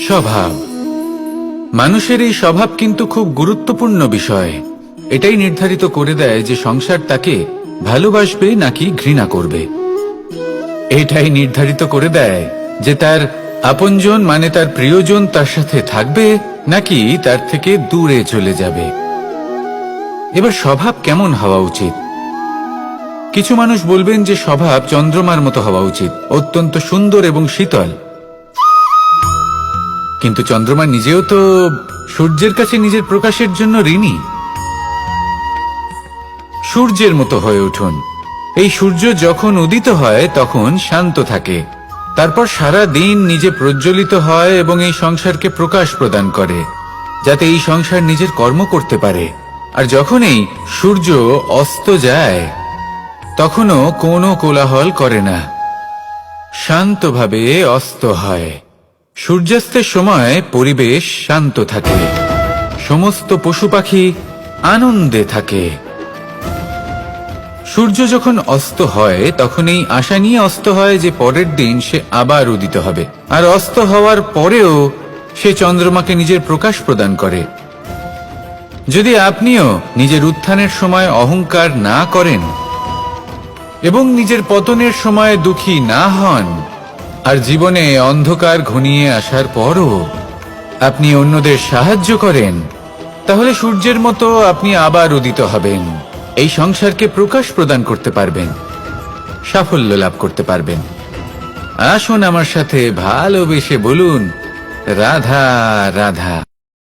স্বভাব। মানুষের এই স্বভাব কিন্তু খুব গুরুত্বপূর্ণ বিষয়। এটাই নির্ধারিত করে দেয় যে সংসার তাকে ভালোবাসবে নাকি ঘৃণা করবে। এটাই নির্ধারিত করে দেয় যে তার আপনজন মানে তার প্রিয়জন তার সাথে থাকবে নাকি তার থেকে দূরে চলে যাবে। এবার স্বভাব কেমন হওয়া উচিত? কিছু মানুষ বলবেন যে স্বভাব চন্দ্রমার মতো হওয়া উচিত, অত্যন্ত সুন্দর এবং শীতল। কিন্তু চন্দ্রমা নিজেও তো সূর্যের কাছে নিজের প্রকাশের জন্য ঋণী। সূর্যের মতো হয়ে উঠুন। এই সূর্য যখন উদিত হয় তখন শান্ত থাকে, তারপর সারা দিন নিজে প্রজ্বলিত হয় এবং এই সংসারকে প্রকাশ প্রদান করে, যাতে এই সংসার নিজের কর্ম করতে পারে। আর যখন এই সূর্য অস্ত যায় তখনও কোনো কোলাহল করে না, শান্তভাবে অস্ত হয়। সূর্যাস্তের সময় পরিবেশ শান্ত থাকে, সমস্ত পশু পাখি আনন্দে থাকে। সূর্য যখন অস্ত হয় তখন এই আশা নিয়ে অস্ত হয় যে পরের দিন সে আবার উদিত হবে, আর অস্ত হওয়ার পরেও সে চন্দ্রমাকে নিজের প্রকাশ প্রদান করে। যদি আপনিও নিজের উত্থানের সময় অহংকার না করেন এবং নিজের পতনের সময় দুঃখী না হন, আর জীবনে অন্ধকার ঘনিয়ে আসার পরও আপনি অন্যদের সাহায্য করেন, তাহলে সূর্যের মতো আপনি আবার উদিত হবেন, এই সংসারকে প্রকাশ প্রদান করতে পারবেন, সাফল্য লাভ করতে পারবেন। আসুন আমার সাথে ভালোবেসে বলুন, রাধা রাধা।